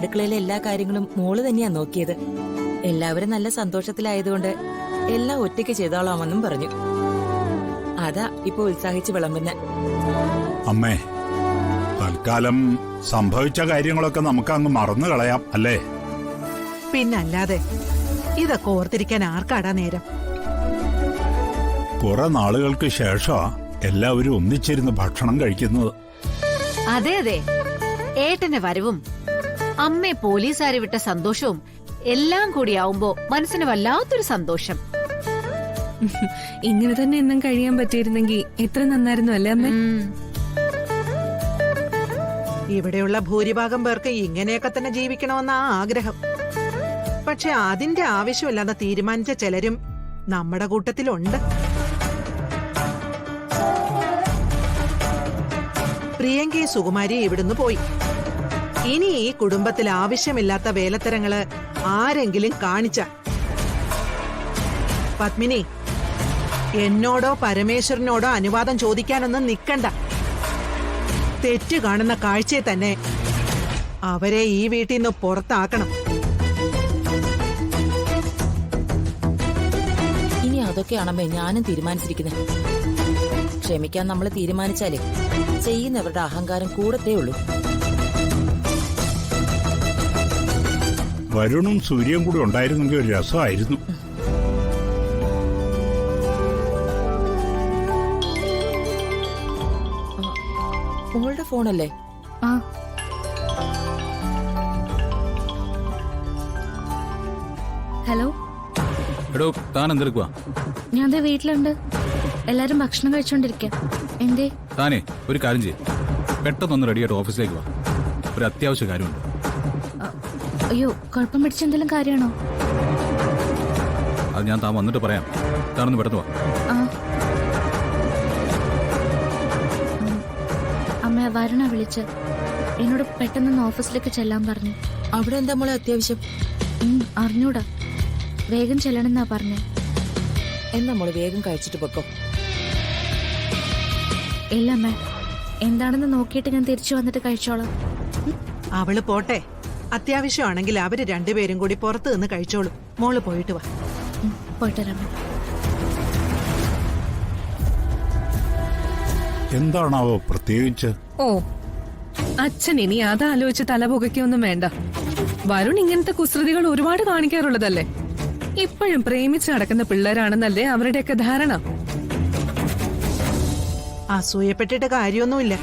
അടുക്കളയിലെ എല്ലാ കാര്യങ്ങളും മോള് തന്നെയാ നോക്കിയത്. എല്ലാവരും നല്ല സന്തോഷത്തിലായതുകൊണ്ട് എല്ലാം ഒറ്റയ്ക്ക് ചെയ്തോളാമെന്നും പറഞ്ഞു. അതാ ഇപ്പൊ ഉത്സാഹിച്ച് വിളമ്പുന്ന. അമ്മേ, തൽക്കാലം സംഭവിച്ച കാര്യങ്ങളൊക്കെ നമുക്ക് അങ്ങ് മറന്നു കളയാം അല്ലേ? പിന്നല്ലാതെ ഇതൊക്കെ ഓർത്തിരിക്കാൻ ആർക്കാടാ നേരം? കുറെ നാളുകൾക്ക് ശേഷമാ എല്ലാവരും ഒന്നിച്ചിരുന്ന് ഭക്ഷണം കഴിക്കുന്നത്. അതെ അതെ, ഏട്ടന്റെ വരവും അമ്മയെ പോലീസുകാരെ വിട്ട സന്തോഷവും എല്ലാം കൂടിയാവുമ്പോ മനസ്സിന് വല്ലാത്തൊരു സന്തോഷം. ഇങ്ങനെ തന്നെ എന്നും കഴിയാൻ പറ്റിയിരുന്നെങ്കിൽ എത്ര നന്നായിരുന്നു അല്ലേ അമ്മ? ഇവിടെയുള്ള ഭൂരിഭാഗം പേർക്ക് ഇങ്ങനെയൊക്കെ തന്നെ ജീവിക്കണമെന്നാ ആഗ്രഹം. പക്ഷെ അതിന്റെ ആവശ്യമില്ലാതെ തീരുമാനിച്ച ചിലരും നമ്മുടെ കൂട്ടത്തിലുണ്ട്. പ്രിയങ്കയും സുകുമാരി ഇവിടുന്ന് പോയി. ഇനി ഈ കുടുംബത്തിൽ ആവശ്യമില്ലാത്ത വേലത്തരങ്ങള് ആരെങ്കിലും കാണിച്ച പത്മിനി, എന്നോടോ പരമേശ്വരനോടോ അനുവാദം ചോദിക്കാനൊന്നും നിക്കണ്ട. തെറ്റ് കാണുന്ന കാഴ്ചയെ തന്നെ അവരെ ഈ വീട്ടിൽ നിന്ന് പുറത്താക്കണം. ഇനി അതൊക്കെയാണമ്മേ ഞാനും തീരുമാനിച്ചിരിക്കുന്നത്. ക്ഷമിക്കാൻ നമ്മൾ തീരുമാനിച്ചാലേ ചെയ്യുന്നവരുടെ അഹങ്കാരം കൂടത്തേ ഉള്ളൂ. വരുണും സൂര്യയും കൂടി ഉണ്ടായിരുന്നെങ്കിൽ ഒരു രസമായിരുന്നു. മോളുടെ ഫോണല്ലേ? ആ, ഹലോ. എടോ, താൻ എന്തെടുക്കുക? ഞാൻ ദേ വീട്ടിലുണ്ട്. എല്ലാരും ഭക്ഷണം കഴിച്ചോണ്ടിരിക്കാം. എന്തേ? താനേ ഒരു കാര്യം ചെയ്യും, പെട്ടെന്നൊന്ന് റെഡിയായിട്ട് ഓഫീസിലേക്ക് വാ. ഒരു അത്യാവശ്യ കാര്യമുണ്ട്. അയ്യോ, കുഴപ്പം പിടിച്ച എന്തെങ്കിലും കാര്യമാണോ? അത് ഞാൻ താൻ വന്നിട്ട് പറയാം. താനൊന്ന് പെട്ടെന്ന് വാ. അമ്മ വരുണ വിളിച്ച് എന്നോട് പെട്ടെന്ന് ഓഫീസിലേക്ക് ചെല്ലാൻ പറഞ്ഞു. അവിടെ എന്താ മോളെ അത്യാവശ്യം? അറിഞ്ഞൂടാ, വേഗം ചെല്ലണമെന്നാ പറഞ്ഞേ. എന്നാ മോള് വേഗം കഴിച്ചിട്ട് പൊക്കോ. ഇല്ല അമ്മ, എന്താണെന്ന് നോക്കിയിട്ട് ഞാൻ തിരിച്ചു വന്നിട്ട് കഴിച്ചോളാം. അവള് പോട്ടെ. അത്യാവശ്യമാണെങ്കിൽ അവര് രണ്ടുപേരും കൂടി പുറത്തു നിന്ന് കഴിച്ചോളും. മോള് പോയിട്ട് വാ. പോയിട്ടരാമ. എന്താണാവോ പ്രത്യേകിച്ച്? ഓ, അച്ഛൻ ഇനി അതാലോചിച്ച് തലപുകയ്ക്കൊന്നും വേണ്ട. വരുൺ ഇങ്ങനത്തെ കുസൃതികൾ ഒരുപാട് കാണിക്കാറുള്ളതല്ലേ. ഇപ്പോഴും പ്രേമിച്ച് നടക്കുന്ന പിള്ളേരാണെന്നല്ലേ അവരുടെയൊക്കെ ധാരണ. അസൂയപ്പെട്ടിട്ട് കാര്യമൊന്നുമില്ല.